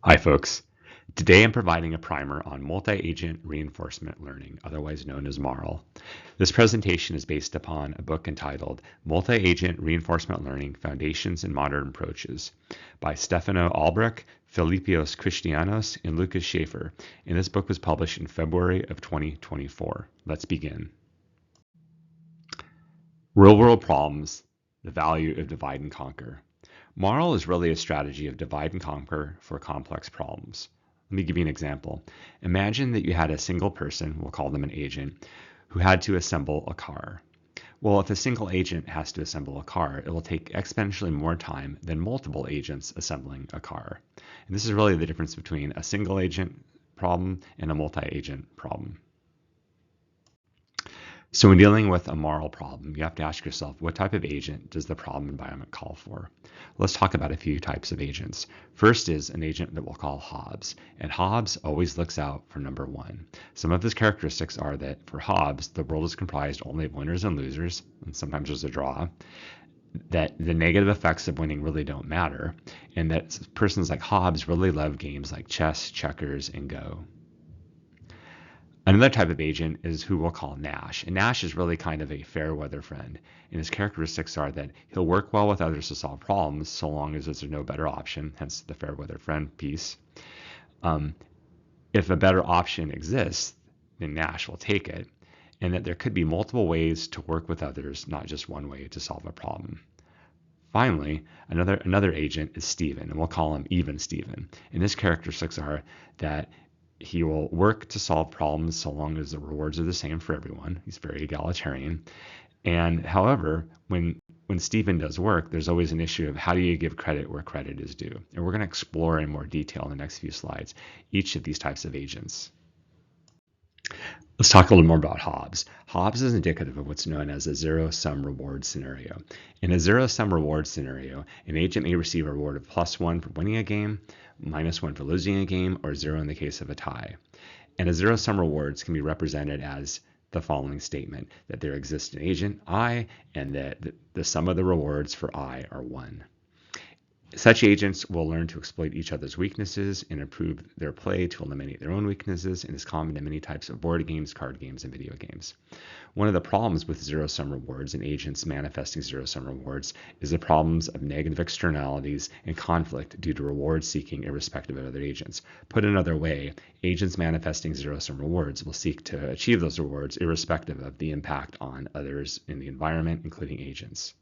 Hi folks. Today I'm providing a primer on multi-agent reinforcement learning, otherwise known as MARL. This presentation is based upon a book entitled Multi-Agent Reinforcement Learning: Foundations and Modern Approaches by Stefano Albrecht, Filipios Christianos, and Lucas Schaefer, and this book was published in February of 2024. Let's begin. Real-world problems, the value of divide and conquer. MARL is really a strategy of divide and conquer for complex problems. Let me give you an example. Imagine that you had a single person, we'll call them an agent, who had to assemble a car. Well, if a single agent has to assemble a car, it will take exponentially more time than multiple agents assembling a car. And this is really the difference between a single agent problem and a multi-agent problem. So when dealing with a MARL problem, you have to ask yourself, what type of agent does the problem environment call for? Let's talk about a few types of agents. First is an agent that we'll call Hobbes, and Hobbes always looks out for number one. Some of his characteristics are that for Hobbes, the world is comprised only of winners and losers, and sometimes there's a draw, that the negative effects of winning really don't matter, and that persons like Hobbes really love games like chess, checkers, and Go. Another type of agent is who we'll call Nash. And Nash is really kind of a fair weather friend. And his characteristics are that he'll work well with others to solve problems so long as there's no better option, hence the fair weather friend piece. If a better option exists, then Nash will take it. And that there could be multiple ways to work with others, not just one way to solve a problem. Finally, another agent is Steven, and we'll call him Even Steven. And his characteristics are that he will work to solve problems so long as the rewards are the same for everyone. He's very egalitarian. And however, when Stephen does work, there's always an issue of how do you give credit where credit is due. And we're going to explore in more detail in the next few slides each of these types of agents. Let's talk a little more about Hobbes. Hobbes is indicative of what's known as a zero-sum reward scenario. In a zero-sum reward scenario, an agent may receive a reward of +1 for winning a game, -1 for losing a game, or 0 in the case of a tie. And a zero-sum rewards can be represented as the following statement, that there exists an agent I, and that the sum of the rewards for I are 1. Such agents will learn to exploit each other's weaknesses and improve their play to eliminate their own weaknesses, and is common to many types of board games, card games, and video games. One of the problems with zero-sum rewards and agents manifesting zero-sum rewards is the problems of negative externalities and conflict due to reward seeking irrespective of other agents. Put another way, agents manifesting zero-sum rewards will seek to achieve those rewards irrespective of the impact on others in the environment, including agents.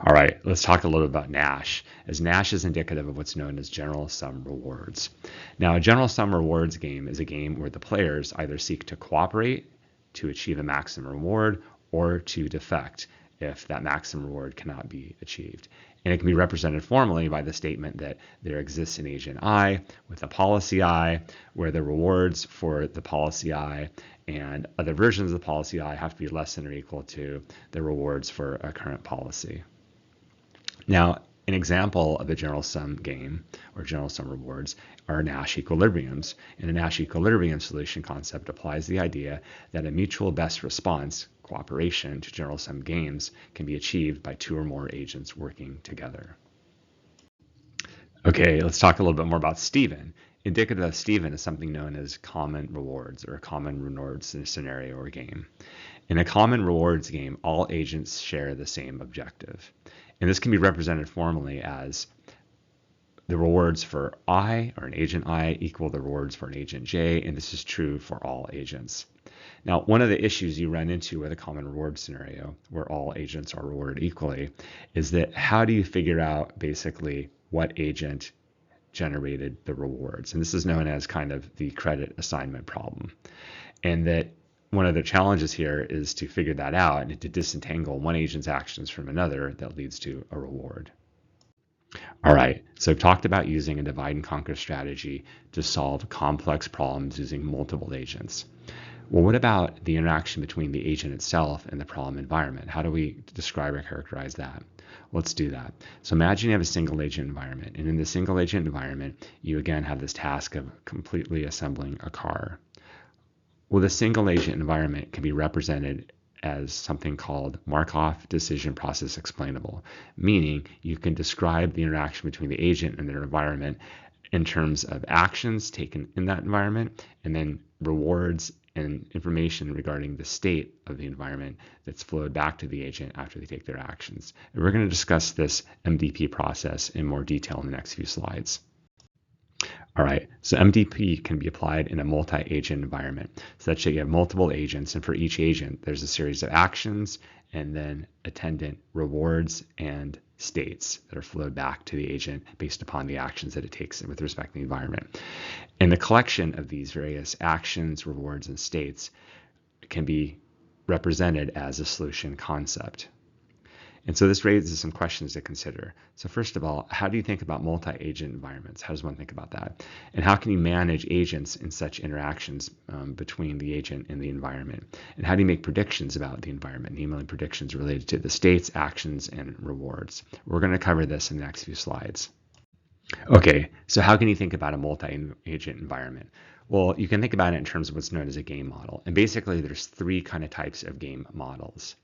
All right, let's talk a little about Nash, as Nash is indicative of what's known as general sum rewards. Now, a general sum rewards game is a game where the players either seek to cooperate to achieve a maximum reward or to defect if that maximum reward cannot be achieved. And it can be represented formally by the statement that there exists an agent I with a policy I, where the rewards for the policy I and other versions of the policy I have to be less than or equal to the rewards for a current policy. Now, an example of a general sum game or general sum rewards are Nash equilibriums. And a Nash equilibrium solution concept applies the idea that a mutual best response, cooperation, to general sum games can be achieved by 2 or more agents working together. Okay, let's talk a little bit more about Steven. Indicative of Steven is something known as common rewards or a common rewards scenario or game. In a common rewards game, all agents share the same objective. And this can be represented formally as the rewards for I, or an agent I, equal the rewards for an agent J, and this is true for all agents. Now, one of the issues you run into with a common reward scenario, where all agents are rewarded equally, is that how do you figure out basically what agent generated the rewards? And this is known as kind of the credit assignment problem. And that one of the challenges here is to figure that out and to disentangle one agent's actions from another that leads to a reward. All right, so I've talked about using a divide and conquer strategy to solve complex problems using multiple agents. Well, what about the interaction between the agent itself and the problem environment? How do we describe or characterize that? Let's do that. So imagine you have a single agent environment, and in the single agent environment, you again have this task of completely assembling a car. Well, the single agent environment can be represented as something called Markov decision process explainable, meaning you can describe the interaction between the agent and their environment in terms of actions taken in that environment, and then rewards and information regarding the state of the environment that's flowed back to the agent after they take their actions. And we're going to discuss this MDP process in more detail in the next few slides. All right, so MDP can be applied in a multi-agent environment, such that you have multiple agents, and for each agent, there's a series of actions and then attendant rewards and states that are flowed back to the agent based upon the actions that it takes with respect to the environment. And the collection of these various actions, rewards, and states can be represented as a solution concept. And so this raises some questions to consider. So first of all, how do you think about multi-agent environments? How does one think about that? And how can you manage agents in such interactions between the agent and the environment? And how do you make predictions about the environment, namely predictions related to the states, actions, and rewards? We're going to cover this in the next few slides. Okay, so how can you think about a multi-agent environment? Well, you can think about it in terms of what's known as a game model. And basically, there's three kind of types of game models.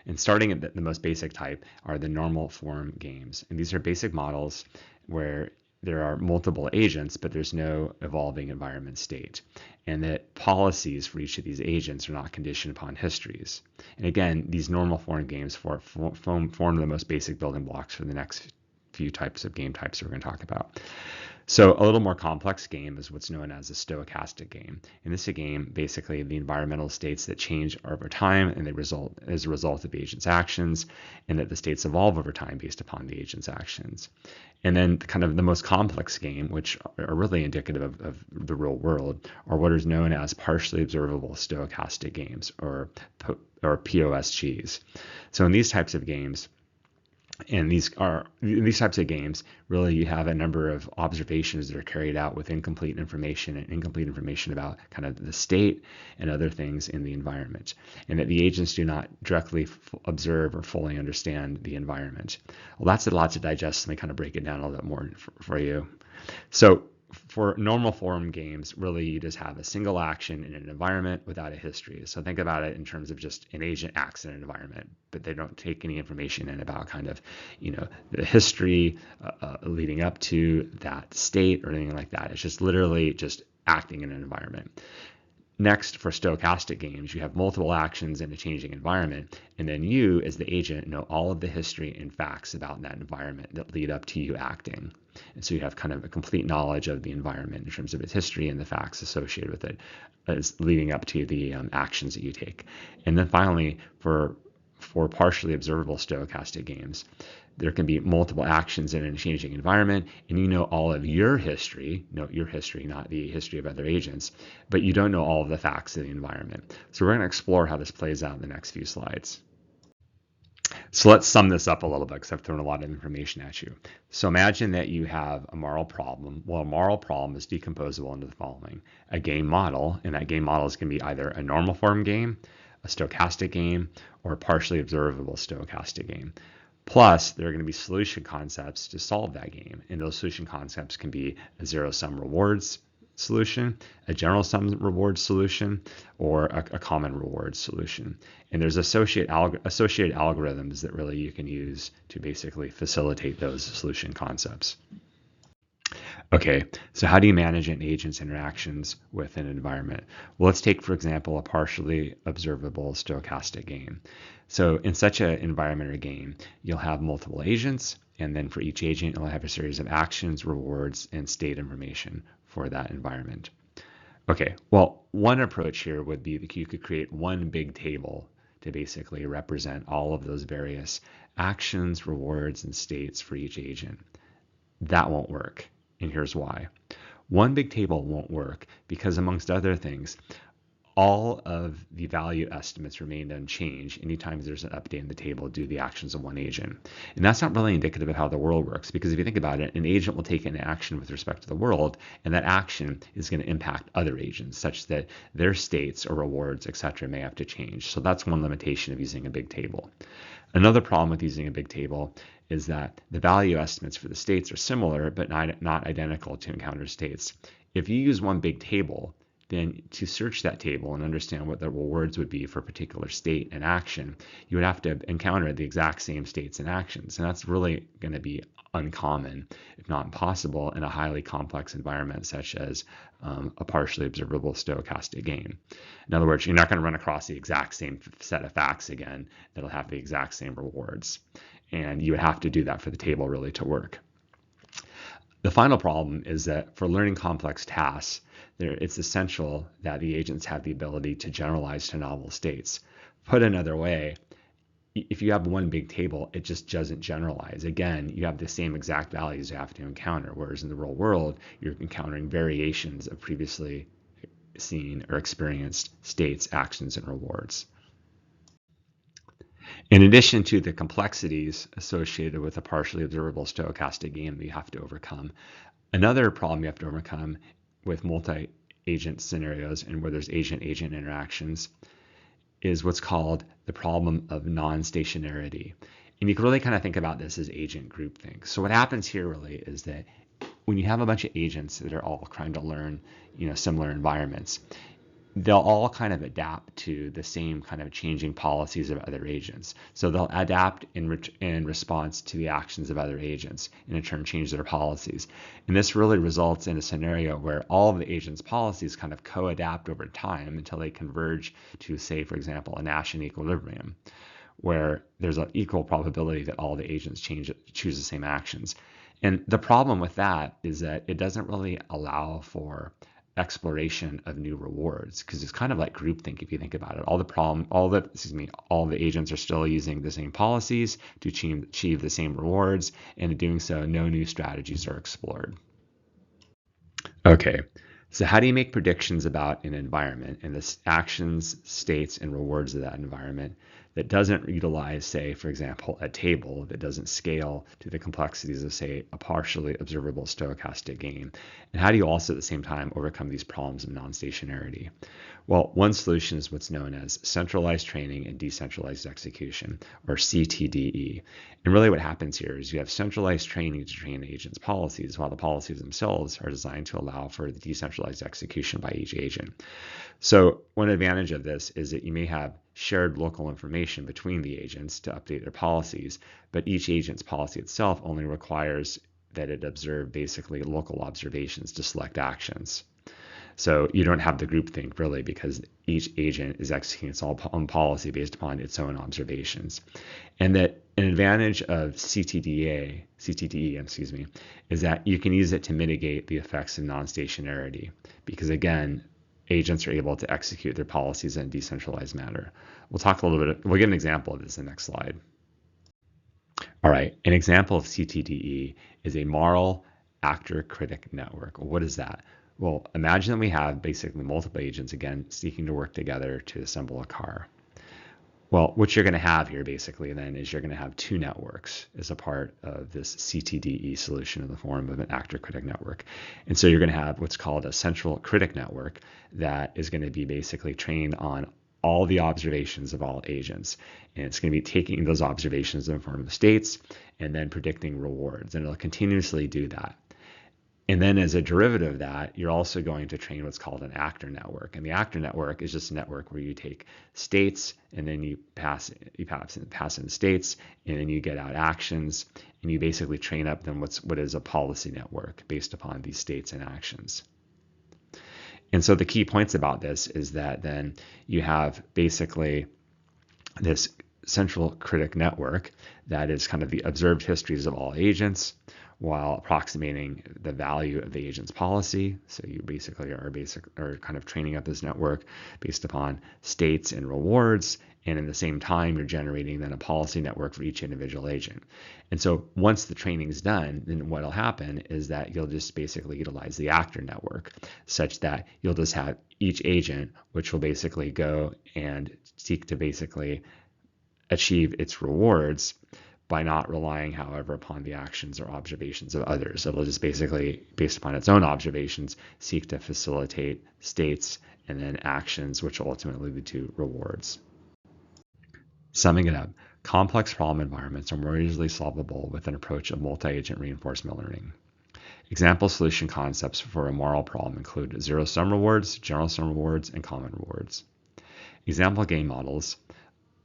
And starting at the most basic type are the normal form games. And these are basic models where there are multiple agents, but there's no evolving environment state. And that policies for each of these agents are not conditioned upon histories. And again, these normal form games form the most basic building blocks for the next few types of game types we're going to talk about. So a little more complex game is what's known as a stochastic game. And this is a game, basically the environmental states that change over time and they result as a result of the agent's actions, and that the states evolve over time based upon the agent's actions. And then kind of the most complex game, which are really indicative of the real world, are what is known as partially observable stochastic games, or POSGs. So in these types of games, and these types of games, really you have a number of observations that are carried out with incomplete information about kind of the state and other things in the environment, and that the agents do not directly observe or fully understand the environment. Well, that's a lot to digest. Let me kind of break it down a little bit more for you. So for normal form games, really you just have a single action in an environment without a history. So think about it in terms of just an agent acts in an environment, but they don't take any information in about kind of, the history leading up to that state or anything like that. It's just literally just acting in an environment. Next, for stochastic games, you have multiple actions in a changing environment, and then you, as the agent, know all of the history and facts about that environment that lead up to you acting. And so you have kind of a complete knowledge of the environment in terms of its history and the facts associated with it as leading up to the actions that you take. And then finally, for partially observable stochastic games, there can be multiple actions in a changing environment, and you know all of your history, not the history of other agents, but you don't know all of the facts of the environment. So we're going to explore how this plays out in the next few slides. So let's sum this up a little bit, because I've thrown a lot of information at you. So imagine that you have a MARL problem. Well, a MARL problem is decomposable into the following: a game model, and that game model is going to be either a normal form game, a stochastic game, or a partially observable stochastic game. Plus, there are going to be solution concepts to solve that game. And those solution concepts can be a zero-sum rewards solution, a general sum rewards solution, or a common rewards solution. And there's associated algorithms that really you can use to basically facilitate those solution concepts. Okay, so how do you manage an agent's interactions with an environment? Well, let's take, for example, a partially observable stochastic game. So in such an environment or game, you'll have multiple agents, and then for each agent, you'll have a series of actions, rewards, and state information for that environment. Okay, well, one approach here would be that you could create one big table to basically represent all of those various actions, rewards, and states for each agent. That won't work. And here's why. One big table won't work because, amongst other things, all of the value estimates remain unchanged anytime there's an update in the table due to the actions of one agent. And that's not really indicative of how the world works, because if you think about it, an agent will take an action with respect to the world, and that action is going to impact other agents such that their states or rewards, etc., may have to change. So that's one limitation of using a big table. Another problem with using a big table is that the value estimates for the states are similar but not identical to encountered states. If you use one big table then to search that table and understand what the rewards would be for a particular state and action, you would have to encounter the exact same states and actions. And that's really going to be uncommon, if not impossible, in a highly complex environment such as a partially observable stochastic game. In other words, you're not going to run across the exact same set of facts again that'll have the exact same rewards. And you would have to do that for the table really to work. The final problem is that for learning complex tasks, it's essential that the agents have the ability to generalize to novel states. Put another way, if you have one big table, it just doesn't generalize. Again, you have the same exact values you have to encounter, whereas in the real world, you're encountering variations of previously seen or experienced states, actions, and rewards. In addition to the complexities associated with a partially observable stochastic game that you have to overcome, another problem you have to overcome with multi-agent scenarios and where there's agent-agent interactions is what's called the problem of non-stationarity. And you can really kind of think about this as agent groupthink. So what happens here really is that when you have a bunch of agents that are all trying to learn, similar environments, they'll all kind of adapt to the same kind of changing policies of other agents. So they'll adapt in response to the actions of other agents and in turn change their policies. And this really results in a scenario where all of the agents' policies kind of co-adapt over time until they converge to, say, for example, a Nash equilibrium, where there's an equal probability that all the agents choose the same actions. And the problem with that is that it doesn't really allow for exploration of new rewards, because it's kind of like groupthink if you think about it. All the agents are still using the same policies to achieve the same rewards, and in doing so, no new strategies are explored. Okay, so how do you make predictions about an environment and the actions, states, and rewards of that environment that doesn't utilize, say, for example, a table that doesn't scale to the complexities of, say, a partially observable stochastic game? And how do you also at the same time overcome these problems of non-stationarity? Well, one solution is what's known as centralized training and decentralized execution, or CTDE. And really what happens here is you have centralized training to train agents' policies, while the policies themselves are designed to allow for the decentralized execution by each agent. So one advantage of this is that you may have shared local information between the agents to update their policies, but each agent's policy itself only requires that it observe basically local observations to select actions. So you don't have the groupthink really, because each agent is executing its own policy based upon its own observations. And that an advantage of CTDE, is that you can use it to mitigate the effects of non-stationarity, because again, agents are able to execute their policies in a decentralized manner. We'll get an example of this in the next slide. All right, an example of CTDE is a MARL Actor-Critic Network. Well, what is that? Well, imagine that we have basically multiple agents, again, seeking to work together to assemble a car. Well, what you're going to have here basically then is you're going to have two networks as a part of this CTDE solution in the form of an actor-critic network. And so you're going to have what's called a central critic network that is going to be basically trained on all the observations of all agents. And it's going to be taking those observations in the form of states and then predicting rewards. And it'll continuously do that. And then as a derivative of that, you're also going to train what's called an actor network. And the actor network is just a network where you take states and then you pass in states, and then you get out actions, and you basically train up then what is a policy network based upon these states and actions. And so the key points about this is that then you have basically this central critic network that is kind of the observed histories of all agents, while approximating the value of the agent's policy. So you basically are kind of training up this network based upon states and rewards, and in the same time you're generating then a policy network for each individual agent. And so once the training is done, then what'll happen is that you'll just basically utilize the actor network, such that you'll just have each agent which will basically go and seek to basically achieve its rewards by not relying, however, upon the actions or observations of others. It'll just basically, based upon its own observations, seek to facilitate states and then actions, which will ultimately lead to rewards. Summing it up, complex problem environments are more easily solvable with an approach of multi-agent reinforcement learning. Example solution concepts for a MARL problem include zero-sum rewards, general sum rewards, and common rewards. Example game models,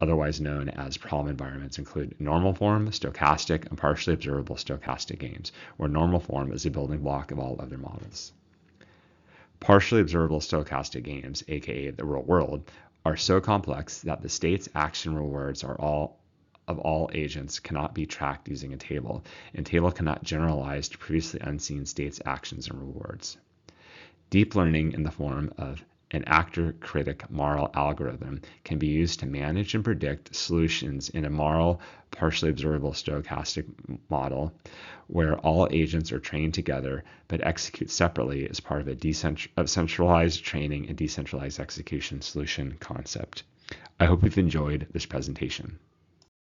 otherwise known as problem environments, include normal form, stochastic, and partially observable stochastic games, where normal form is a building block of all other models. Partially observable stochastic games, aka the real world, are so complex that the state's action rewards of all agents cannot be tracked using a table, and table cannot generalize to previously unseen states, actions, and rewards. Deep learning in the form of an actor-critic MARL algorithm can be used to manage and predict solutions in a MARL partially observable stochastic model where all agents are trained together but execute separately as part of a centralized training and decentralized execution solution concept. I hope you've enjoyed this presentation.